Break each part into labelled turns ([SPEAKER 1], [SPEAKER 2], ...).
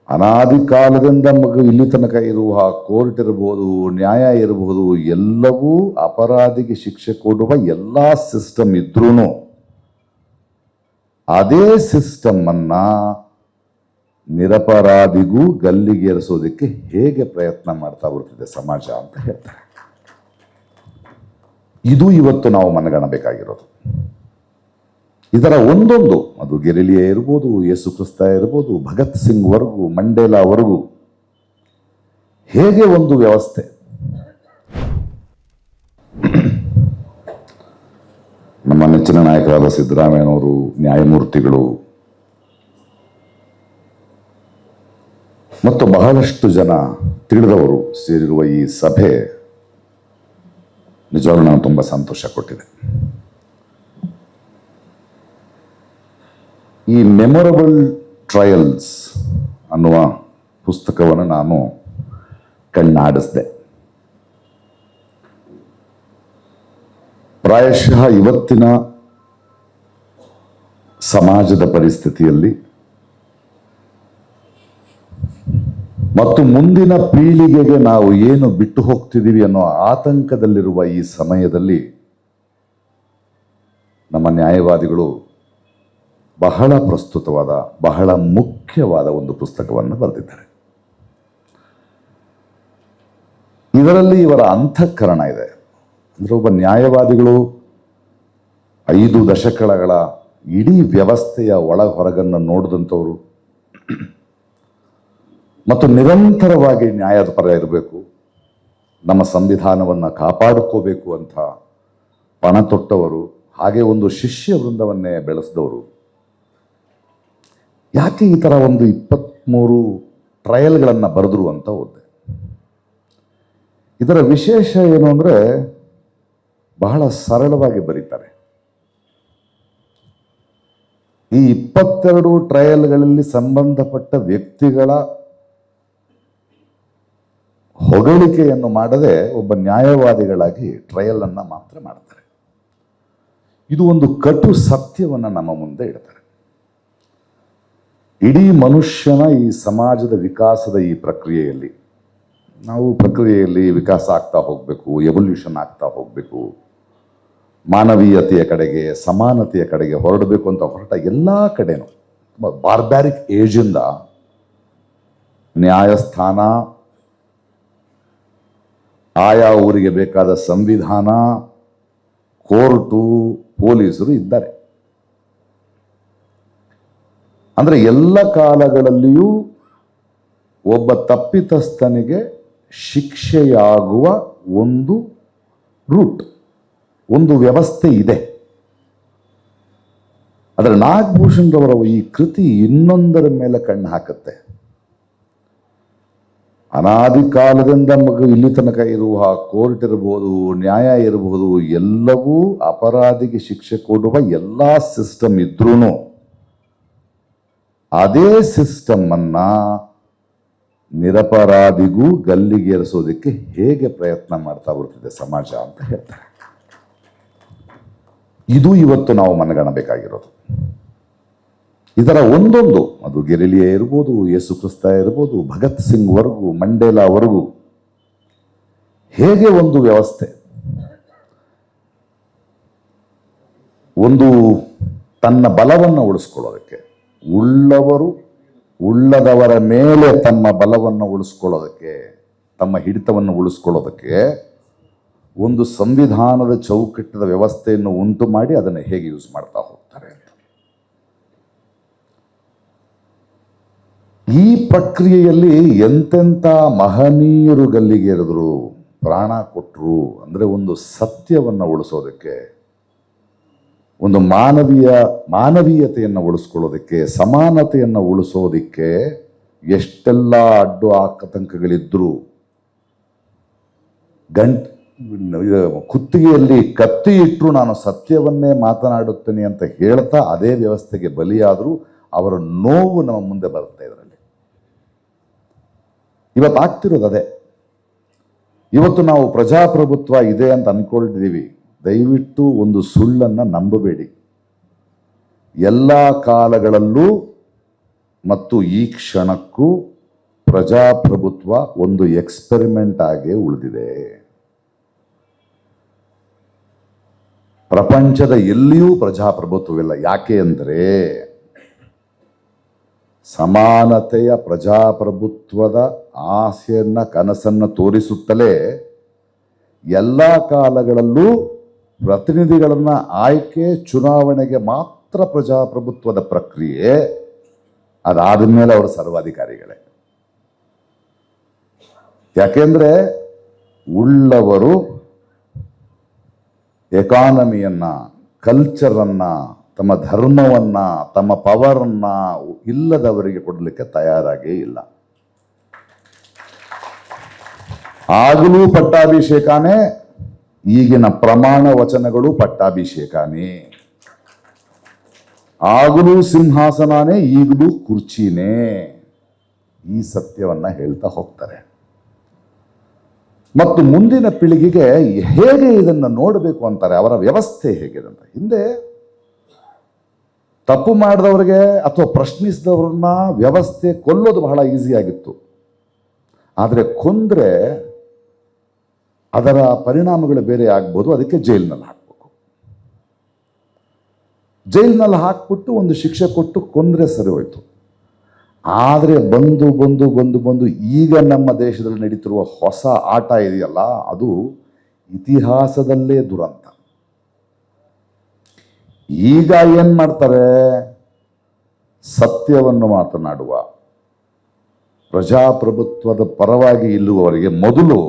[SPEAKER 1] ಅನಾದಿ ಕಾಲದಿಂದ ಇಲ್ಲಿ ತನಕ ಇರುವ ಕೋರ್ಟ್ ಇರಬಹುದು, ನ್ಯಾಯ ಇರಬಹುದು, ಎಲ್ಲವೂ ಅಪರಾಧಿಗೆ ಶಿಕ್ಷೆ ಕೊಡುವ ಎಲ್ಲ ಸಿಸ್ಟಮ್ ಇದ್ರೂ ಅದೇ ಸಿಸ್ಟಮ್ ಅನ್ನ ನಿರಪರಾಧಿಗೂ ಗಲ್ಲಿಗೇರಿಸೋದಕ್ಕೆ ಹೇಗೆ ಪ್ರಯತ್ನ ಮಾಡ್ತಾ ಬರ್ತಿದೆ ಸಮಾಜ ಅಂತ ಹೇಳ್ತಾರೆ. ಇದು ಇವತ್ತು ನಾವು ಮನಗಾಣಬೇಕಾಗಿರೋದು. ಇದರ ಒಂದೊಂದು, ಅದು ಗೆರಿಲಿಯ ಇರ್ಬೋದು, ಯೇಸು ಕ್ರಿಸ್ತ ಇರ್ಬೋದು, ಭಗತ್ ಸಿಂಗ್ ವರೆಗೂ, ಮಂಡೇಲಾವರೆಗೂ ಹೇಗೆ ಒಂದು ವ್ಯವಸ್ಥೆ. ನಮ್ಮ ನೆಚ್ಚಿನ ನಾಯಕರಾದ ಸಿದ್ದರಾಮಯ್ಯನವರು, ನ್ಯಾಯಮೂರ್ತಿಗಳು ಮತ್ತು ಬಹಳಷ್ಟು ಜನ ತಿಳಿದವರು ಸೇರಿರುವ ಈ ಸಭೆ ನಿಜವಾಗ್ಲೂ ನಾನು ತುಂಬ ಸಂತೋಷ ಕೊಟ್ಟಿದೆ. ಈ ಮೆಮೊರಬಲ್ ಟ್ರಯಲ್ಸ್ ಅನ್ನುವ ಪುಸ್ತಕವನ್ನು ನಾನು ಕಣ್ಣಾಡಿಸಿದೆ. ಪ್ರಾಯಶಃ ಇವತ್ತಿನ ಸಮಾಜದ ಪರಿಸ್ಥಿತಿಯಲ್ಲಿ ಮತ್ತು ಮುಂದಿನ ಪೀಳಿಗೆಗೆ ನಾವು ಏನು ಬಿಟ್ಟು ಹೋಗ್ತಿದ್ದೀವಿ ಅನ್ನೋ ಆತಂಕದಲ್ಲಿರುವ ಈ ಸಮಯದಲ್ಲಿ ನಮ್ಮ ನ್ಯಾಯವಾದಿಗಳು ಬಹಳ ಪ್ರಸ್ತುತವಾದ, ಬಹಳ ಮುಖ್ಯವಾದ ಒಂದು ಪುಸ್ತಕವನ್ನು ಬರೆದಿದ್ದಾರೆ. ಇದರಲ್ಲಿ ಇವರ ಅಂತಃಕರಣ ಇದೆ. ಅಂದರೆ ಒಬ್ಬ ನ್ಯಾಯವಾದಿಗಳು 5 ದಶಕಗಳ ಇಡೀ ವ್ಯವಸ್ಥೆಯ ಒಳ ಹೊರಗನ್ನು ನೋಡಿದಂಥವ್ರು ಮತ್ತು ನಿರಂತರವಾಗಿ ನ್ಯಾಯದ ಪರ ಇರಬೇಕು, ನಮ್ಮ ಸಂವಿಧಾನವನ್ನು ಕಾಪಾಡಿಕೋಬೇಕು ಅಂತ ಪಣ ತೊಟ್ಟವರು, ಹಾಗೆ ಒಂದು ಶಿಷ್ಯ ವೃಂದವನ್ನೇ ಬೆಳೆಸಿದವರು. ಯಾಕೆ ಈ ಥರ ಒಂದು 23 ಟ್ರಯಲ್ಗಳನ್ನು ಬರೆದ್ರು ಅಂತ ಓದಿದೆ. ಇದರ ವಿಶೇಷ ಏನು ಅಂದರೆ ಬಹಳ ಸರಳವಾಗಿ ಬರೀತಾರೆ. ಈ 22 ಟ್ರಯಲ್ಗಳಲ್ಲಿ ಸಂಬಂಧಪಟ್ಟ ವ್ಯಕ್ತಿಗಳ ಹೊಗಳಿಕೆಯನ್ನು ಮಾಡದೆ ಒಬ್ಬ ನ್ಯಾಯವಾದಿಗಳಾಗಿ ಟ್ರಯಲ್ ಅನ್ನು ಮಾತ್ರ ಮಾಡ್ತಾರೆ. ಇದು ಒಂದು ಕಟು ಸತ್ಯವನ್ನು ನಮ್ಮ ಮುಂದೆ ಇಡ್ತಾರೆ. ಇಡೀ ಮನುಷ್ಯನ ಈ ಸಮಾಜದ ವಿಕಾಸದ ಈ ಪ್ರಕ್ರಿಯೆಯಲ್ಲಿ ವಿಕಾಸ ಆಗ್ತಾ ಹೋಗಬೇಕು, ಎವಲ್ಯೂಷನ್ ಆಗ್ತಾ ಹೋಗಬೇಕು, ಮಾನವೀಯತೆಯ ಕಡೆಗೆ, ಸಮಾನತೆಯ ಕಡೆಗೆ ಹೊರಡಬೇಕು ಅಂತ ಹೊರಟ ಎಲ್ಲ ಕಡೆನೂ ಬಾರ್ಬ್ಯಾರಿಕ್ ಏಜಿಂದ ನ್ಯಾಯಸ್ಥಾನ, ಆಯಾ ಊರಿಗೆ ಬೇಕಾದ ಸಂವಿಧಾನ, ಕೋರ್ಟು, ಪೊಲೀಸರು ಇದ್ದಾರೆ. ಅಂದರೆ ಎಲ್ಲ ಕಾಲಗಳಲ್ಲಿಯೂ ಒಬ್ಬ ತಪ್ಪಿತಸ್ಥನಿಗೆ ಶಿಕ್ಷೆಯಾಗುವ ಒಂದು ರೂಟ್, ಒಂದು ವ್ಯವಸ್ಥೆ ಇದೆ. ಆದರೆ ನಾಗಭೂಷಣ್ ರವರ ಈ ಕೃತಿ ಇನ್ನೊಂದರ ಮೇಲೆ ಕಣ್ಣು ಹಾಕುತ್ತೆ. ಅನಾದಿ ಕಾಲದಿಂದ ಇಲ್ಲಿ ತನಕ ಇರುವ ಕೋರ್ಟ್ ಇರಬಹುದು, ನ್ಯಾಯ ಇರಬಹುದು, ಎಲ್ಲವೂ ಅಪರಾಧಿಗೆ ಶಿಕ್ಷೆ ಕೊಡುವ ಎಲ್ಲ ಸಿಸ್ಟಮ್ ಇದ್ರೂ ಅದೇ ಸಿಸ್ಟಮ್ ಅನ್ನ ನಿರಪರಾಧಿಗೂ ಗಲ್ಲಿಗೇರಿಸೋದಕ್ಕೆ ಹೇಗೆ ಪ್ರಯತ್ನ ಮಾಡ್ತಾ ಬರ್ತಿದೆ ಸಮಾಜ ಅಂತ ಹೇಳ್ತಾರೆ. ಇದು ಇವತ್ತು ನಾವು ಮನಗಾಣಬೇಕಾಗಿರೋದು. ಇದರ ಒಂದೊಂದು, ಅದು ಗೆರಿಲಿಯ ಇರ್ಬೋದು, ಯೇಸು ಕ್ರಿಸ್ತ ಇರ್ಬೋದು, ಭಗತ್ ಸಿಂಗ್ ವರೆಗೂ, ಮಂಡೇಲಾವರೆಗೂ ಹೇಗೆ ಒಂದು ವ್ಯವಸ್ಥೆ, ಒಂದು ತನ್ನ ಬಲವನ್ನು ಉಳಿಸ್ಕೊಳ್ಳೋದಕ್ಕೆ, ಉಳ್ಳದವರ ಮೇಲೆ ತಮ್ಮ ಬಲವನ್ನು ಉಳಿಸ್ಕೊಳ್ಳೋದಕ್ಕೆ, ತಮ್ಮ ಹಿಡಿತವನ್ನು ಉಳಿಸ್ಕೊಳ್ಳೋದಕ್ಕೆ ಒಂದು ಸಂವಿಧಾನದ ಚೌಕಟ್ಟದ ವ್ಯವಸ್ಥೆಯನ್ನು ಉಂಟು ಮಾಡಿ ಅದನ್ನು ಹೇಗೆ ಯೂಸ್ ಮಾಡ್ತಾ ಹೋಗ್ತಾರೆ ಅಂತ. ಈ ಪ್ರಕ್ರಿಯೆಯಲ್ಲಿ ಎಂತೆಂಥ ಮಹನೀಯರು ಗಲ್ಲಿಗೇರಿದ್ರು, ಪ್ರಾಣ ಕೊಟ್ಟರು. ಅಂದರೆ ಒಂದು ಸತ್ಯವನ್ನು ಉಳಿಸೋದಕ್ಕೆ, ಒಂದು ಮಾನವೀಯತೆಯನ್ನು ಉಳಿಸ್ಕೊಳ್ಳೋದಕ್ಕೆ, ಸಮಾನತೆಯನ್ನು ಉಳಿಸೋದಕ್ಕೆ ಎಷ್ಟೆಲ್ಲ ಅಡ್ಡು ಆತಂಕಗಳಿದ್ರು, ಕುತ್ತಿಗೆಯಲ್ಲಿ ಕತ್ತಿ ಇಟ್ಟರು ನಾನು ಸತ್ಯವನ್ನೇ ಮಾತನಾಡುತ್ತೇನೆ ಅಂತ ಹೇಳ್ತಾ ಅದೇ ವ್ಯವಸ್ಥೆಗೆ ಬಲಿಯಾದರೂ ಅವರ ನೋವು ನಮ್ಮ ಮುಂದೆ ಬರುತ್ತೆ. ಇದರಲ್ಲಿ ಇವತ್ತು ಆಗ್ತಿರೋದು ಅದೇ. ಇವತ್ತು ನಾವು ಪ್ರಜಾಪ್ರಭುತ್ವ ಇದೆ ಅಂತ ಅನ್ಕೊಂಡಿದ್ದೀವಿ. ದಯವಿಟ್ಟು ಒಂದು ಸುಳ್ಳನ್ನು ನಂಬಬೇಡಿ. ಎಲ್ಲ ಕಾಲಗಳಲ್ಲೂ ಮತ್ತು ಈ ಕ್ಷಣಕ್ಕೂ ಪ್ರಜಾಪ್ರಭುತ್ವ ಒಂದು ಎಕ್ಸ್ಪೆರಿಮೆಂಟ್ ಆಗಿ ಉಳಿದಿದೆ. ಪ್ರಪಂಚದ ಎಲ್ಲಿಯೂ ಪ್ರಜಾಪ್ರಭುತ್ವವಿಲ್ಲ. ಯಾಕೆ ಅಂದರೆ ಸಮಾನತೆಯ ಪ್ರಜಾಪ್ರಭುತ್ವದ ಆಸೆಯನ್ನ ಕನಸನ್ನು ತೋರಿಸುತ್ತಲೇ ಎಲ್ಲ ಕಾಲಗಳಲ್ಲೂ ಪ್ರತಿನಿಧಿಗಳನ್ನ ಆಯ್ಕೆ ಚುನಾವಣೆಗೆ ಮಾತ್ರ ಪ್ರಜಾಪ್ರಭುತ್ವದ ಪ್ರಕ್ರಿಯೆ. ಅದಾದ ಮೇಲೆ ಅವರು ಸರ್ವಾಧಿಕಾರಿಗಳೇ. ಯಾಕೆಂದ್ರೆ ಉಳ್ಳವರು ಎಕಾನಮಿಯನ್ನ, ಕಲ್ಚರನ್ನ, ತಮ್ಮ ಧರ್ಮವನ್ನ, ತಮ್ಮ ಪವರನ್ನ ಇಲ್ಲದವರಿಗೆ ಕೊಡಲಿಕ್ಕೆ ತಯಾರಾಗೇ ಇಲ್ಲ. ಆಗಲೂ ಪಟ್ಟಾಭಿಷೇಕನೇ, ಈಗಿನ ಪ್ರಮಾಣ ವಚನಗಳು ಪಟ್ಟಾಭಿಷೇಕನೇ. ಆಗಲೂ ಸಿಂಹಾಸನನೇ, ಈಗಲೂ ಕುರ್ಚಿನೇ. ಈ ಸತ್ಯವನ್ನ ಹೇಳ್ತಾ ಹೋಗ್ತಾರೆ. ಮತ್ತು ಮುಂದಿನ ಪೀಳಿಗೆಗೆ ಹೇಗೆ ಇದನ್ನು ನೋಡಬೇಕು ಅಂತಾರೆ, ಅವರ ವ್ಯವಸ್ಥೆ ಹೇಗಿದೆ ಅಂತ. ಹಿಂದೆ ತಪ್ಪು ಮಾಡಿದವರಿಗೆ ಅಥವಾ ಪ್ರಶ್ನಿಸಿದವ್ರನ್ನ ವ್ಯವಸ್ಥೆ ಕೊಲ್ಲೋದು ಬಹಳ ಈಸಿ ಆಗಿತ್ತು. ಆದರೆ ಕೊಂದ್ರೆ ಅದರ ಪರಿಣಾಮಗಳು ಬೇರೆ ಆಗ್ಬೋದು. ಅದಕ್ಕೆ ಜೈಲಿನಲ್ಲಿ ಹಾಕಬೇಕು. ಜೈಲಿನಲ್ಲಿ ಹಾಕ್ಬಿಟ್ಟು ಒಂದು ಶಿಕ್ಷೆ ಕೊಟ್ಟು ಕೊಂದ್ರೆ ಸರಿ ಹೋಯ್ತು. ಆದರೆ ಬಂದು ಬಂದು ಬಂದು ಬಂದು ಈಗ ನಮ್ಮ ದೇಶದಲ್ಲಿ ನಡೀತಿರುವ ಹೊಸ ಆಟ ಇದೆಯಲ್ಲ, ಅದು ಇತಿಹಾಸದಲ್ಲೇ ದುರಂತ. ಈಗ ಏನ್ ಮಾಡ್ತಾರೆ, ಸತ್ಯವನ್ನು ಮಾತನಾಡುವ ಪ್ರಜಾಪ್ರಭುತ್ವದ ಪರವಾಗಿ ಇಲ್ಲುವವರಿಗೆ ಮೊದಲು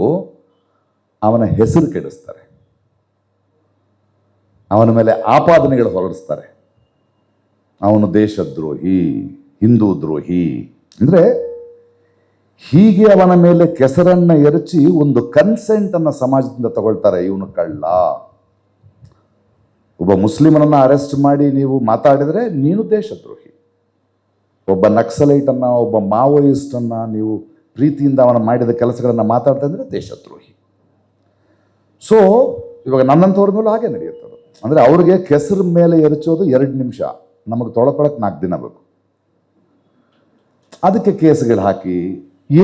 [SPEAKER 1] ಅವನ ಹೆಸರು ಕೆಡಿಸ್ತಾರೆ, ಅವನ ಮೇಲೆ ಆಪಾದನೆಗಳು ಹೊರಡಿಸ್ತಾರೆ. ಅವನು ದೇಶದ್ರೋಹಿ, ಹಿಂದೂ ದ್ರೋಹಿ ಅಂದ್ರೆ ಹೀಗೆ ಅವನ ಮೇಲೆ ಕೆಸರನ್ನ ಎರಚಿ ಒಂದು ಕನ್ಸೆಂಟ್ ಅನ್ನ ಸಮಾಜದಿಂದ ತಗೊಳ್ತಾರೆ. ಇವನು ಕಳ್ಳ. ಒಬ್ಬ ಮುಸ್ಲಿಮನನ್ನ ಅರೆಸ್ಟ್ ಮಾಡಿ ನೀವು ಮಾತಾಡಿದ್ರೆ ನೀನು ದೇಶದ್ರೋಹಿ. ಒಬ್ಬ ನಕ್ಸಲೈಟ್ ಅನ್ನ, ಒಬ್ಬ ಮಾವೋಯಿಸ್ಟ್ ಅನ್ನ ನೀವು ಪ್ರೀತಿಯಿಂದ ಅವನ ಮಾಡಿದ ಕೆಲಸಗಳನ್ನ ಮಾತಾಡ್ತಾ ಇದ್ರೆ ದೇಶದ್ರೋಹಿ. ಸೊ ಇವಾಗ ನನ್ನಂಥವ್ರ ಮೇಲೂ ಹಾಗೆ ನಡೆಯುತ್ತದೆ. ಅಂದ್ರೆ ಅವ್ರಿಗೆ ಕೆಸರ ಮೇಲೆ ಎರಚೋದು 2 ನಿಮಿಷ, ನಮಗೆ ತೊಳ್ಕೊಳಕ್ 4 ದಿನ ಬೇಕು. ಅದಕ್ಕೆ ಕೇಸ್ಗಳು ಹಾಕಿ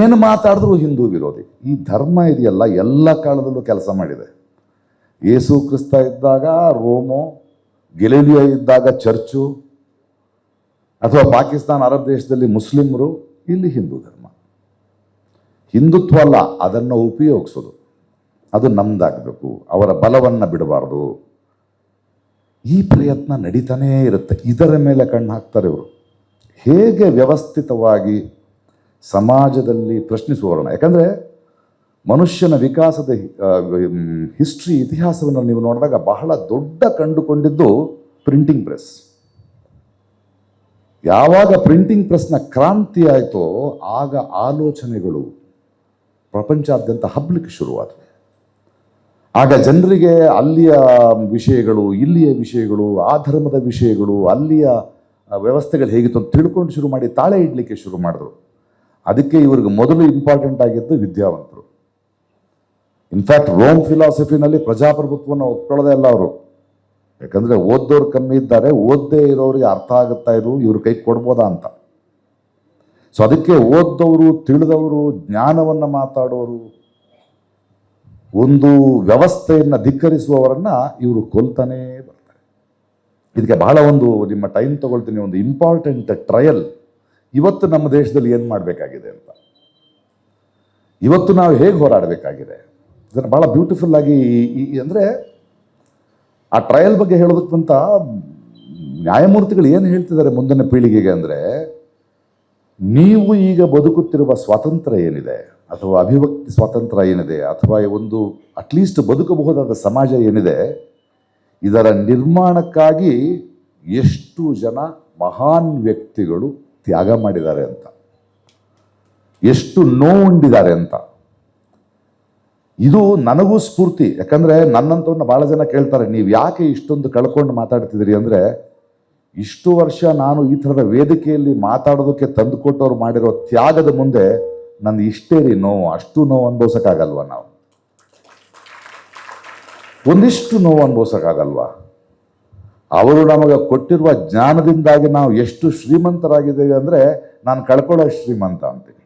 [SPEAKER 1] ಏನು ಮಾತಾಡಿದ್ರು ಹಿಂದೂ ವಿರೋಧಿ. ಈ ಧರ್ಮ ಇದೆಯಲ್ಲ ಎಲ್ಲ ಕಾಲದಲ್ಲೂ ಕೆಲಸ ಮಾಡಿದೆ. ಯೇಸು ಕ್ರಿಸ್ತ ಇದ್ದಾಗ ರೋಮೋ, ಗೆಲಿಲಿಯೋ ಇದ್ದಾಗ ಚರ್ಚು, ಅಥವಾ ಪಾಕಿಸ್ತಾನ ಅರಬ್ ದೇಶದಲ್ಲಿ ಮುಸ್ಲಿಮರು, ಇಲ್ಲಿ ಹಿಂದೂ ಧರ್ಮ. ಹಿಂದುತ್ವ ಅಲ್ಲ, ಅದನ್ನು ಉಪಯೋಗಿಸೋದು. ಅದು ನಮ್ದಾಗಬೇಕು, ಅವರ ಬಲವನ್ನು ಬಿಡಬಾರ್ದು. ಈ ಪ್ರಯತ್ನ ನಡೀತಾನೇ ಇರುತ್ತೆ. ಇದರ ಮೇಲೆ ಕಣ್ಣು ಹಾಕ್ತಾರೆ ಇವರು. ಹೇಗೆ ವ್ಯವಸ್ಥಿತವಾಗಿ ಸಮಾಜದಲ್ಲಿ ಪ್ರಶ್ನಿಸುವವರನ್ನ. ಯಾಕಂದ್ರೆ ಮನುಷ್ಯನ ವಿಕಾಸದ ಹಿಸ್ಟ್ರಿ, ಇತಿಹಾಸವನ್ನು ನೀವು ನೋಡಿದಾಗ ಬಹಳ ದೊಡ್ಡ ಕಂಡುಕೊಂಡಿದ್ದು ಪ್ರಿಂಟಿಂಗ್ ಪ್ರೆಸ್. ಯಾವಾಗ ಪ್ರಿಂಟಿಂಗ್ ಪ್ರೆಸ್ನ ಕ್ರಾಂತಿ ಆಯಿತೋ ಆಗ ಆಲೋಚನೆಗಳು ಪ್ರಪಂಚಾದ್ಯಂತ ಹಬ್ಬಲಿಕ್ಕೆ ಶುರುವಾದವು. ಆಗ ಜನರಿಗೆ ಅಲ್ಲಿಯ ವಿಷಯಗಳು, ಇಲ್ಲಿಯ ವಿಷಯಗಳು, ಆ ಧರ್ಮದ ವಿಷಯಗಳು, ಅಲ್ಲಿಯ ವ್ಯವಸ್ಥೆಗಳು ಹೇಗಿತ್ತು ಅಂತ ತಿಳ್ಕೊಂಡು ಶುರು ಮಾಡಿ ತಾಳೆ ಇಡ್ಲಿಕ್ಕೆ ಶುರು ಮಾಡಿದ್ರು. ಅದಕ್ಕೆ ಇವ್ರಿಗೆ ಮೊದಲು ಇಂಪಾರ್ಟೆಂಟ್ ಆಗಿದ್ದು ವಿದ್ಯಾವಂತರು. ಇನ್ಫ್ಯಾಕ್ಟ್ ರೋಮ್ ಫಿಲಾಸಫಿನಲ್ಲಿ ಪ್ರಜಾಪ್ರಭುತ್ವವನ್ನು ಒಪ್ಕೊಳ್ಳೋದೇ ಇಲ್ಲ ಅವರು. ಯಾಕಂದ್ರೆ ಓದ್ದವ್ರು ಕಮ್ಮಿ ಇದ್ದಾರೆ, ಓದ್ದೇ ಇರೋರಿಗೆ ಅರ್ಥ ಆಗುತ್ತಾ ಇರು, ಇವ್ರ ಕೈ ಕೊಡ್ಬೋದಾ ಅಂತ. ಸೊ ಅದಕ್ಕೆ ಓದ್ದವರು, ತಿಳಿದವರು, ಜ್ಞಾನವನ್ನು ಮಾತಾಡೋರು, ಒಂದು ವ್ಯವಸ್ಥೆಯನ್ನು ಧಿಕ್ಕರಿಸುವವರನ್ನ ಇವರು ಕೊಲ್ತಾನೇ ಬರ್ತಾರೆ. ಇದಕ್ಕೆ ಬಹಳ ಒಂದು ನಿಮ್ಮ ಟೈಮ್ ತಗೊಳ್ತೀನಿ. ಒಂದು ಇಂಪಾರ್ಟೆಂಟ್ ಟ್ರಯಲ್ ಇವತ್ತು ನಮ್ಮ ದೇಶದಲ್ಲಿ ಏನು ಮಾಡಬೇಕಾಗಿದೆ ಅಂತ, ಇವತ್ತು ನಾವು ಹೇಗೆ ಹೋರಾಡಬೇಕಾಗಿದೆ ಇದನ್ನು ಬಹಳ ಬ್ಯೂಟಿಫುಲ್ ಆಗಿ ಅಂದರೆ ಆ ಟ್ರಯಲ್ ಬಗ್ಗೆ ಹೇಳೋದಕ್ಕಂತ ನ್ಯಾಯಮೂರ್ತಿಗಳು ಏನು ಹೇಳ್ತಿದ್ದಾರೆ ಮುಂದಿನ ಪೀಳಿಗೆಗೆ ಅಂದರೆ, ನೀವು ಈಗ ಬದುಕುತ್ತಿರುವ ಸ್ವಾತಂತ್ರ್ಯ ಏನಿದೆ, ಅಥವಾ ಅಭಿವ್ಯಕ್ತಿ ಸ್ವಾತಂತ್ರ್ಯ ಏನಿದೆ, ಅಥವಾ ಒಂದು ಅಟ್ಲೀಸ್ಟ್ ಬದುಕಬಹುದಾದ ಸಮಾಜ ಏನಿದೆ, ಇದರ ನಿರ್ಮಾಣಕ್ಕಾಗಿ ಎಷ್ಟು ಜನ ಮಹಾನ್ ವ್ಯಕ್ತಿಗಳು ತ್ಯಾಗ ಮಾಡಿದ್ದಾರೆ ಅಂತ, ಎಷ್ಟು ನೋವುಂಡಿದ್ದಾರೆ ಅಂತ. ಇದು ನನಗೂ ಸ್ಫೂರ್ತಿ. ಯಾಕಂದ್ರೆ ನನ್ನಂತವ್ರನ್ನ ಬಹಳ ಜನ ಕೇಳ್ತಾರೆ, ನೀವು ಯಾಕೆ ಇಷ್ಟೊಂದು ಕಳ್ಕೊಂಡು ಮಾತಾಡ್ತಿದ್ದೀರಿ ಅಂದರೆ, ಇಷ್ಟು ವರ್ಷ ನಾನು ಈ ಥರದ ವೇದಿಕೆಯಲ್ಲಿ ಮಾತಾಡೋದಕ್ಕೆ ತಂದುಕೊಟ್ಟವ್ರು ಮಾಡಿರೋ ತ್ಯಾಗದ ಮುಂದೆ ನಂದು ಇಷ್ಟೇ ರೀ ನೋವು, ಅಷ್ಟು ನೋವು ಅನುಭವಿಸೋಕ್ಕಾಗಲ್ವಾ? ನಾವು ಒಂದಿಷ್ಟು ನೋವು ಅನುಭವಿಸೋಕ್ಕಾಗಲ್ವಾ? ಅವರು ನಮಗೆ ಕೊಟ್ಟಿರುವ ಜ್ಞಾನದಿಂದಾಗಿ ನಾವು ಎಷ್ಟು ಶ್ರೀಮಂತರಾಗಿದ್ದೇವೆ ಅಂದರೆ, ನಾನು ಕಳ್ಕೊಳ್ಳೋ ಶ್ರೀಮಂತ ಅಂತೀನಿ.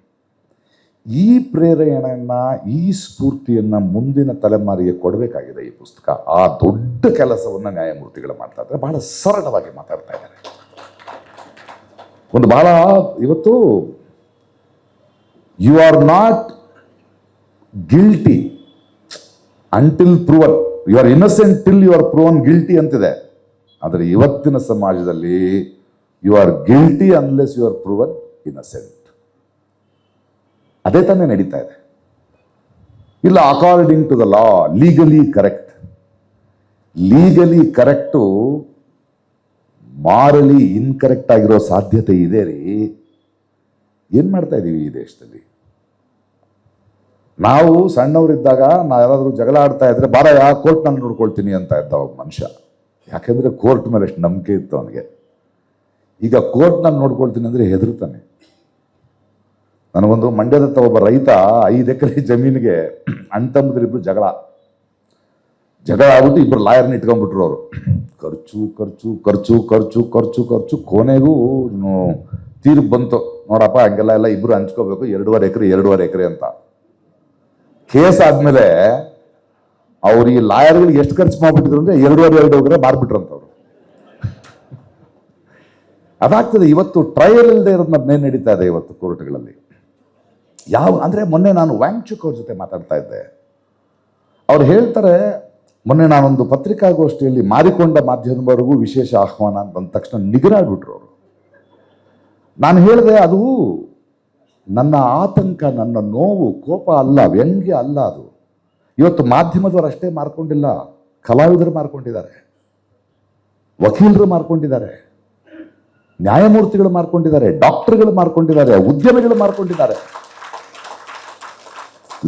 [SPEAKER 1] ಈ ಪ್ರೇರಣೆಯನ್ನ, ಈ ಸ್ಫೂರ್ತಿಯನ್ನ ಮುಂದಿನ ತಲೆಮಾರಿಗೆ ಕೊಡಬೇಕಾಗಿದೆ ಈ ಪುಸ್ತಕ. ಆ ದೊಡ್ಡ ಕೆಲಸವನ್ನ ನ್ಯಾಯಮೂರ್ತಿಗಳು ಮಾಡ್ತಾ ಇದ್ದಾರೆ. ಬಹಳ ಸರಳವಾಗಿ ಮಾತಾಡ್ತಾ ಇದ್ದಾರೆ. ಒಂದು ಬಹಳ ಇವತ್ತು you are not guilty until proven, you are innocent till you are proven guilty ಅಂತಿದೆ. ಆದರೆ ಇವತ್ತಿನ ಸಮಾಜದಲ್ಲಿ you are guilty unless you are proven innocent. ಅದೇ ತಾನೇ ನಡೀತಾ ಇದೆ. ಇಲ್ಲ according to the law, legally correct. Legally correct morally incorrect ಆಗಿರೋ ಸಾಧ್ಯತೆ ಇದೆ ರೀ. ಏನ್ ಮಾಡ್ತಾ ಇದೀವಿ ಈ ದೇಶದಲ್ಲಿ? ನಾವು ಸಣ್ಣವರಿದ್ದಾಗ ನಾವು ಯಾರಾದ್ರೂ ಜಗಳ ಆಡ್ತಾ ಇದ್ರೆ ಬಾರ ಕೋರ್ಟ್ನಲ್ಲಿ ನೋಡ್ಕೊಳ್ತೀನಿ ಅಂತ ಇದ್ದ ಒಬ್ಬ ಮನುಷ್ಯ. ಯಾಕೆಂದ್ರೆ ಕೋರ್ಟ್ ಮೇಲೆ ಎಷ್ಟು ನಂಬಿಕೆ ಇತ್ತು ಅವನಿಗೆ. ಈಗ ಕೋರ್ಟ್ನಲ್ಲಿ ನೋಡ್ಕೊಳ್ತೀನಿ ಅಂದ್ರೆ ಹೆದರ್ತಾನೆ. ನನಗೊಂದು ಮಂಡ್ಯದತ್ತ ಒಬ್ಬ ರೈತ 5 ಎಕರೆ ಜಮೀನಿಗೆ ಅಣ್ತಂಬದ್ರಿಬ್ರು ಜಗಳ ಆಗ್ಬಿಟ್ಟು ಇಬ್ಬರು ಲಾಯರ್ನ ಇಟ್ಕೊಂಡ್ಬಿಟ್ರು. ಅವರು ಖರ್ಚು ಖರ್ಚು ಖರ್ಚು ಖರ್ಚು ಖರ್ಚು ಖರ್ಚು ಕೊನೆಗೂ ತೀರ್ಪು ಬಂತು, ನೋಡಪ್ಪ ಹಂಗೆಲ್ಲ ಇಬ್ರು ಹಂಚ್ಕೋಬೇಕು 2.5 ಎಕರೆ ಅಂತ. ಕೇಸ್ ಆದ್ಮೇಲೆ ಅವ್ರು ಈ ಲಾಯರ್ಗಳಿಗೆ ಎಷ್ಟು ಖರ್ಚು ಮಾಡ್ಬಿಟ್ಟಿದ್ರು ಅಂದ್ರೆ 2.5 ಎಕರೆ ಮಾರ್ಬಿಟ್ರಂತವ್ರು. ಅದಾಗ್ತದೆ. ಇವತ್ತು ಟ್ರಯಲ್ ಇಲ್ಲದೆ ಇರೋದನ್ನೇ ನಡೀತಾ ಇದೆ ಇವತ್ತು ಕೋರ್ಟ್ಗಳಲ್ಲಿ. ಅಂದ್ರೆ ಮೊನ್ನೆ ನಾನು ವ್ಯಾಂಗ್ಚುಕ್ ಅವ್ರ ಜೊತೆ ಮಾತಾಡ್ತಾ ಇದ್ದೆ. ಅವ್ರು ಹೇಳ್ತಾರೆ, ಮೊನ್ನೆ ನಾನೊಂದು ಪತ್ರಿಕಾಗೋಷ್ಠಿಯಲ್ಲಿ ಮಾರಿಕೊಂಡ ಮಾಧ್ಯಮದವರೆಗೂ ವಿಶೇಷ ಆಹ್ವಾನ ಅಂತ ತಕ್ಷಣ ನಿಗರಾಡ್ಬಿಟ್ರು ಅವರು. ನಾನು ಹೇಳಿದೆ, ಅದು ನನ್ನ ಆತಂಕ, ನನ್ನ ನೋವು, ಕೋಪ ಅಲ್ಲ, ವ್ಯಂಗ್ಯ ಅಲ್ಲ. ಅದು ಇವತ್ತು ಮಾಧ್ಯಮದವರು ಅಷ್ಟೇ ಮಾರ್ಕೊಂಡಿಲ್ಲ, ಕಲಾವಿದರು ಮಾರ್ಕೊಂಡಿದ್ದಾರೆ, ವಕೀಲರು ಮಾರ್ಕೊಂಡಿದ್ದಾರೆ, ನ್ಯಾಯಮೂರ್ತಿಗಳು ಮಾರ್ಕೊಂಡಿದ್ದಾರೆ, ಡಾಕ್ಟರ್ಗಳು ಮಾರ್ಕೊಂಡಿದ್ದಾರೆ, ಉದ್ಯಮಿಗಳು ಮಾರ್ಕೊಂಡಿದ್ದಾರೆ.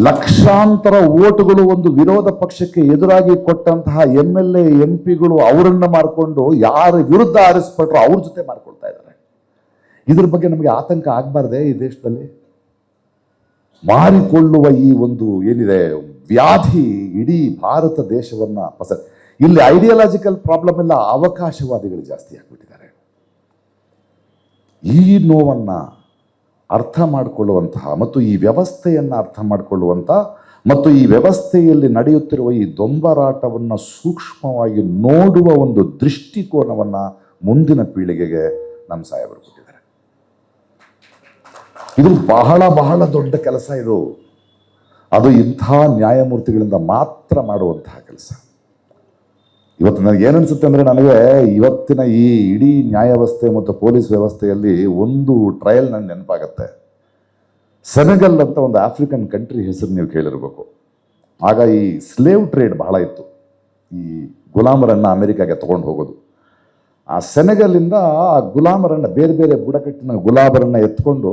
[SPEAKER 1] ಲಕ್ಷಾಂತರ ಓಟುಗಳು ಒಂದು ವಿರೋಧ ಪಕ್ಷಕ್ಕೆ ಎದುರಾಗಿ ಕೊಟ್ಟಂತಹ MLA MP ಗಳು ಅವರನ್ನ ಮಾರ್ಕೊಂಡು ಯಾರ ವಿರುದ್ಧ ಆರಿಸ್ಪಟ್ರು ಅವ್ರ ಜೊತೆ ಮಾರ್ಕೊಳ್ತಾ ಇದ್ದಾರೆ. ಇದ್ರ ಬಗ್ಗೆ ನಮಗೆ ಆತಂಕ ಆಗಬಾರ್ದೆ ಈ ದೇಶದಲ್ಲಿ? ಮಾರಿಕೊಳ್ಳುವ ಈ ಒಂದು ಏನಿದೆ ವ್ಯಾಧಿ ಇಡೀ ಭಾರತ ದೇಶವನ್ನ ಇಲ್ಲಿ ಐಡಿಯಾಲಜಿಕಲ್ ಪ್ರಾಬ್ಲಮ್ ಇಲ್ಲ, ಅವಕಾಶವಾದಿಗಳು ಜಾಸ್ತಿ ಆಗ್ಬಿಟ್ಟಿದ್ದಾರೆ. ಈ ನೋವನ್ನ ಅರ್ಥ ಮಾಡಿಕೊಳ್ಳುವಂತಹ ಮತ್ತು ಈ ವ್ಯವಸ್ಥೆಯನ್ನು ಅರ್ಥ ಮಾಡಿಕೊಳ್ಳುವಂಥ ಮತ್ತು ಈ ವ್ಯವಸ್ಥೆಯಲ್ಲಿ ನಡೆಯುತ್ತಿರುವ ಈ ದೊಂಬರಾಟವನ್ನು ಸೂಕ್ಷ್ಮವಾಗಿ ನೋಡುವ ಒಂದು ದೃಷ್ಟಿಕೋನವನ್ನು ಮುಂದಿನ ಪೀಳಿಗೆಗೆ ನಮ್ಮ ಸಾಹೇಬರು ಕೊಟ್ಟಿದ್ದಾರೆ. ಇದು ಬಹಳ ಬಹಳ ದೊಡ್ಡ ಕೆಲಸ. ಇದು ಅದು ಇಂಥ ನ್ಯಾಯಮೂರ್ತಿಗಳಿಂದ ಮಾತ್ರ ಮಾಡುವಂತಹ ಕೆಲಸ. ಇವತ್ತು ನನಗೆ ಏನನ್ಸುತ್ತೆ ಅಂದರೆ, ನನಗೆ ಇವತ್ತಿನ ಈ ಇಡೀ ನ್ಯಾಯ ವ್ಯವಸ್ಥೆ ಮತ್ತು ಪೊಲೀಸ್ ವ್ಯವಸ್ಥೆಯಲ್ಲಿ ಒಂದು ಟ್ರಯಲ್ ನನಗೆ ನೆನಪಾಗತ್ತೆ. ಸೆನೆಗಲ್ ಅಂತ ಒಂದು ಆಫ್ರಿಕನ್ ಕಂಟ್ರಿ ಹೆಸರು ನೀವು ಕೇಳಿರ್ಬೇಕು. ಆಗ ಈ ಸ್ಲೇವ್ ಟ್ರೇಡ್ ಬಹಳ ಇತ್ತು, ಈ ಗುಲಾಮರನ್ನು ಅಮೆರಿಕಾಗೆ ತಗೊಂಡು ಹೋಗೋದು. ಆ ಸೆನೆಗಲ್ಲಿಂದ ಆ ಗುಲಾಮರನ್ನು, ಬೇರೆ ಬೇರೆ ಬುಡಕಟ್ಟಿನ ಗುಲಾಮರನ್ನು ಎತ್ಕೊಂಡು,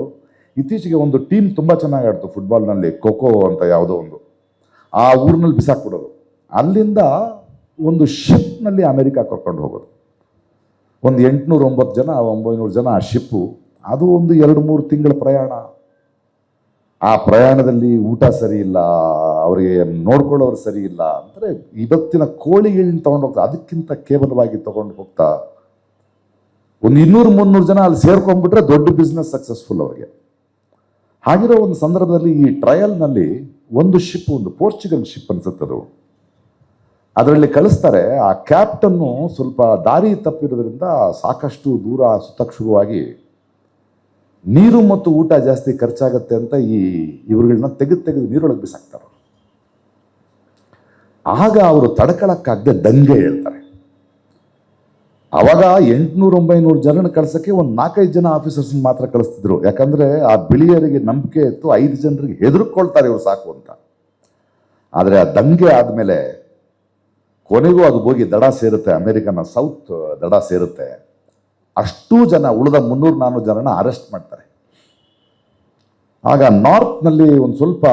[SPEAKER 1] ಇತ್ತೀಚೆಗೆ ಒಂದು ಟೀಮ್ ತುಂಬ ಚೆನ್ನಾಗಿ ಆಡ್ತು ಫುಟ್ಬಾಲ್ನಲ್ಲಿ, ಖೋಖೋ ಅಂತ ಯಾವುದೋ ಒಂದು, ಆ ಊರಿನಲ್ಲಿ ಬಿಸಾಕ್ಬಿಡೋದು. ಅಲ್ಲಿಂದ ಒಂದು ಶಿಪ್ನಲ್ಲಿ ಅಮೆರಿಕ ಕರ್ಕೊಂಡು ಹೋಗೋದು. ಒಂದು 800-900 ಜನ 900 ಜನ ಆ ಶಿಪ್ಪು. ಅದು ಒಂದು 2-3 ತಿಂಗಳ ಪ್ರಯಾಣ. ಆ ಪ್ರಯಾಣದಲ್ಲಿ ಊಟ ಸರಿ ಇಲ್ಲ, ಅವರಿಗೆ ನೋಡ್ಕೊಳ್ಳೋರು ಸರಿ ಇಲ್ಲ. ಅಂದರೆ ಇವತ್ತಿನ ಕೋಳಿಗಳನ್ನ ತಗೊಂಡು ಹೋಗ್ತಾ, ಅದಕ್ಕಿಂತ ಕೇವಲವಾಗಿ ತಗೊಂಡು ಹೋಗ್ತಾ ಒಂದು 200-300 ಜನ ಅಲ್ಲಿ ಸೇರ್ಕೊಂಡ್ಬಿಟ್ರೆ ದೊಡ್ಡ ಬಿಸ್ನೆಸ್ ಸಕ್ಸಸ್ಫುಲ್ ಅವರಿಗೆ. ಹಾಗಿರೋ ಒಂದು ಸಂದರ್ಭದಲ್ಲಿ ಈ ಟ್ರಯಲ್ನಲ್ಲಿ ಒಂದು ಶಿಪ್, ಒಂದು ಪೋರ್ಚುಗಲ್ ಶಿಪ್ ಅನ್ಸುತ್ತದು, ಅದರಲ್ಲಿ ಕಳಿಸ್ತಾರೆ. ಆ ಕ್ಯಾಪ್ಟನ್ನು ಸ್ವಲ್ಪ ದಾರಿ ತಪ್ಪಿರೋದ್ರಿಂದ ಸಾಕಷ್ಟು ದೂರ ಸುತ್ತಕ್ಕೆ ಶುರುವಾಗಿ ನೀರು ಮತ್ತು ಊಟ ಜಾಸ್ತಿ ಖರ್ಚಾಗತ್ತೆ ಅಂತ ಇವ್ರುಗಳನ್ನ ತೆಗೆದು ನೀರೊಳಗೆ ಬಿಸಾಕ್ತಾರೆ. ಆಗ ಅವರು ತಡ್ಕೊಳಕ್ಕಾಗದೆ ದಂಗೆ ಹೇಳ್ತಾರೆ. ಅವಾಗ 800-900 ಜನನ ಕಳ್ಸಕ್ಕೆ ಒಂದು 4-5 ಜನ ಆಫೀಸರ್ಸ್ ಮಾತ್ರ ಕಳಿಸ್ತಿದ್ರು. ಯಾಕಂದ್ರೆ ಆ ಬಿಳಿಯರಿಗೆ ನಂಬಿಕೆ ಇತ್ತು, 5 ಜನರಿಗೆ ಹೆದರ್ಕೊಳ್ತಾರೆ ಇವ್ರು ಸಾಕು ಅಂತ. ಆದರೆ ಆ ದಂಗೆ ಆದ್ಮೇಲೆ ಕೊನೆಗೂ ಅದು ಹೋಗಿ ದಡ ಸೇರುತ್ತೆ, ಅಮೆರಿಕನ ಸೌತ್ ದಡ ಸೇರುತ್ತೆ. ಅಷ್ಟೂ ಜನ, ಉಳಿದ 300-400 ಜನನ ಅರೆಸ್ಟ್ ಮಾಡ್ತಾರೆ. ಆಗ ನಾರ್ತ್ನಲ್ಲಿ ಒಂದು ಸ್ವಲ್ಪ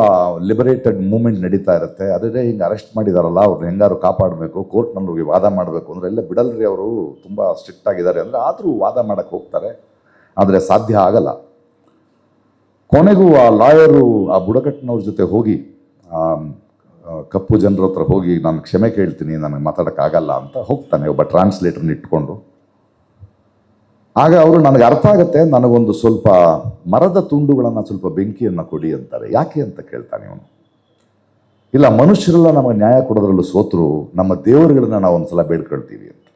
[SPEAKER 1] ಲಿಬರೇಟೆಡ್ ಮೂವ್ಮೆಂಟ್ ನಡೀತಾ ಇರುತ್ತೆ. ಅದೇ ಹಿಂಗೆ ಅರೆಸ್ಟ್ ಮಾಡಿದಾರಲ್ಲ, ಅವ್ರನ್ನ ಹೆಂಗಾರು ಕಾಪಾಡಬೇಕು, ಕೋರ್ಟ್ನಲ್ಲಿ ಹೋಗಿ ವಾದ ಮಾಡಬೇಕು ಅಂದ್ರೆ ಎಲ್ಲ ಬಿಡಲ್ರಿ, ಅವರು ತುಂಬ ಸ್ಟ್ರಿಕ್ಟ್ ಆಗಿದ್ದಾರೆ ಅಂದರೆ. ಆದರೂ ವಾದ ಮಾಡಕ್ಕೆ ಹೋಗ್ತಾರೆ, ಆದರೆ ಸಾಧ್ಯ ಆಗಲ್ಲ. ಕೊನೆಗೂ ಆ ಲಾಯರು ಆ ಬುಡಕಟ್ಟಿನವ್ರ ಜೊತೆ ಹೋಗಿ, ಕಪ್ಪು ಜನರ ಹತ್ರ ಹೋಗಿ, ನಾನು ಕ್ಷಮೆ ಕೇಳ್ತೀನಿ, ನನಗೆ ಮಾತಾಡೋಕ್ಕಾಗಲ್ಲ ಅಂತ ಹೋಗ್ತಾನೆ ಒಬ್ಬ ಟ್ರಾನ್ಸ್ಲೇಟರ್ನ ಇಟ್ಕೊಂಡು. ಆಗ ಅವರು ನನಗೆ ಅರ್ಥ ಆಗುತ್ತೆ, ನನಗೊಂದು ಸ್ವಲ್ಪ ಮರದ ತುಂಡುಗಳನ್ನು ಸ್ವಲ್ಪ ಬೆಂಕಿಯನ್ನು ಕೊಡಿ ಅಂತಾರೆ. ಯಾಕೆ ಅಂತ ಕೇಳ್ತಾನೆ ಅವನು. ಇಲ್ಲ, ಮನುಷ್ಯರೆಲ್ಲ ನಮಗೆ ನ್ಯಾಯ ಕೊಡೋದ್ರಲ್ಲೂ ಸೋತರು, ನಮ್ಮ ದೇವರುಗಳನ್ನ ನಾವು ಒಂದ್ಸಲ ಬೇಡ್ಕೊಳ್ತೀವಿ ಅಂತ.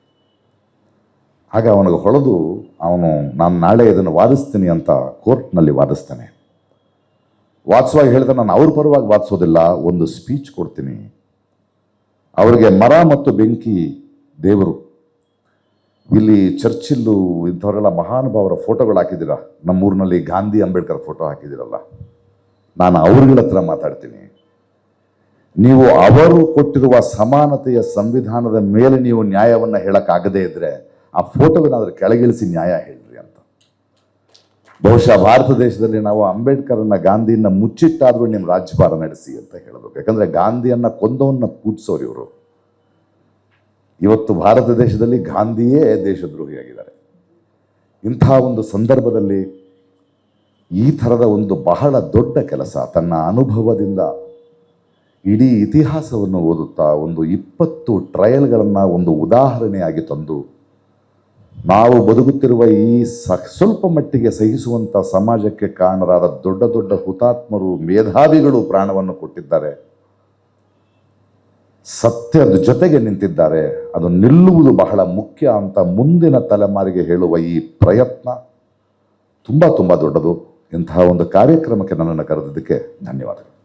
[SPEAKER 1] ಆಗ ಅವನಿಗೆ ಹೊಳೆದು ಅವನು, ನಾನು ನಾಳೆ ಇದನ್ನು ವಾದಿಸ್ತೀನಿ ಅಂತ ಕೋರ್ಟ್ನಲ್ಲಿ ವಾದಿಸ್ತಾನೆ. ವಾದಿಸುವಾಗ ಹೇಳಿದ, ನಾನು ಅವ್ರ ಪರವಾಗಿ ವಾದಿಸೋದಿಲ್ಲ, ಒಂದು ಸ್ಪೀಚ್ ಕೊಡ್ತೀನಿ. ಅವರಿಗೆ ಮರ ಮತ್ತು ಬೆಂಕಿ ದೇವರು. ಇಲ್ಲಿ ಚರ್ಚಿಲ್ಲು ಇಂಥವರೆಲ್ಲ ಮಹಾನುಭಾವರ ಫೋಟೋಗಳು ಹಾಕಿದ್ದೀರ, ನಮ್ಮೂರಿನಲ್ಲಿ ಗಾಂಧಿ ಅಂಬೇಡ್ಕರ್ ಫೋಟೋ ಹಾಕಿದ್ದೀರಲ್ಲ, ನಾನು ಅವ್ರಗಳ ಹತ್ರ ಮಾತಾಡ್ತೀನಿ. ನೀವು ಅವರು ಕೊಟ್ಟಿರುವ ಸಮಾನತೆಯ ಸಂವಿಧಾನದ ಮೇಲೆ ನೀವು ನ್ಯಾಯವನ್ನು ಹೇಳಕ್ಕಾಗದೇ ಇದ್ರೆ ಆ ಫೋಟೋವನ್ನಾದ್ರೂ ಕೆಳಗಿಳಿಸಿ ನ್ಯಾಯ ಹೇಳ್ರಿ ಅಂತ. ಬಹುಶಃ ಭಾರತ ದೇಶದಲ್ಲಿ ನಾವು ಅಂಬೇಡ್ಕರ್ನ ಗಾಂಧಿಯನ್ನ ಮುಚ್ಚಿಟ್ಟಾದ್ರೂ ನಿಮ್ಮ ರಾಜ್ಯಭಾರ ನಡೆಸಿ ಅಂತ ಹೇಳಬೇಕು. ಯಾಕಂದ್ರೆ ಗಾಂಧಿಯನ್ನ ಕೊಂದವನ್ನ ಕೂಡ್ಸೋರು ಇವರು. ಇವತ್ತು ಭಾರತ ದೇಶದಲ್ಲಿ ಗಾಂಧಿಯೇ ದೇಶದ್ರೋಹಿಯಾಗಿದ್ದಾರೆ. ಇಂಥ ಒಂದು ಸಂದರ್ಭದಲ್ಲಿ ಈ ಥರದ ಒಂದು ಬಹಳ ದೊಡ್ಡ ಕೆಲಸ, ತನ್ನ ಅನುಭವದಿಂದ ಇಡೀ ಇತಿಹಾಸವನ್ನು ಓದುತ್ತಾ ಒಂದು 20 ಟ್ರಯಲ್ಗಳನ್ನು ಒಂದು ಉದಾಹರಣೆಯಾಗಿ ತಂದು, ನಾವು ಬದುಕುತ್ತಿರುವ ಈ ಸ್ವಲ್ಪ ಮಟ್ಟಿಗೆ ಸಹಿಸುವಂಥ ಸಮಾಜಕ್ಕೆ ಕಾರಣರಾದ ದೊಡ್ಡ ದೊಡ್ಡ ಹುತಾತ್ಮರು, ಮೇಧಾವಿಗಳು ಪ್ರಾಣವನ್ನು ಕೊಟ್ಟಿದ್ದಾರೆ, ಸತ್ಯದ ಜೊತೆಗೆ ನಿಂತಿದ್ದಾರೆ. ಅದು ನಿಲ್ಲುವುದು ಬಹಳ ಮುಖ್ಯ ಅಂತ ಮುಂದಿನ ತಲೆಮಾರಿಗೆ ಹೇಳುವ ಈ ಪ್ರಯತ್ನ ತುಂಬ ತುಂಬ ದೊಡ್ಡದು. ಇಂತಹ ಒಂದು ಕಾರ್ಯಕ್ರಮಕ್ಕೆ ನನ್ನನ್ನು ಕರೆದಿದ್ದಕ್ಕೆ ಧನ್ಯವಾದಗಳು.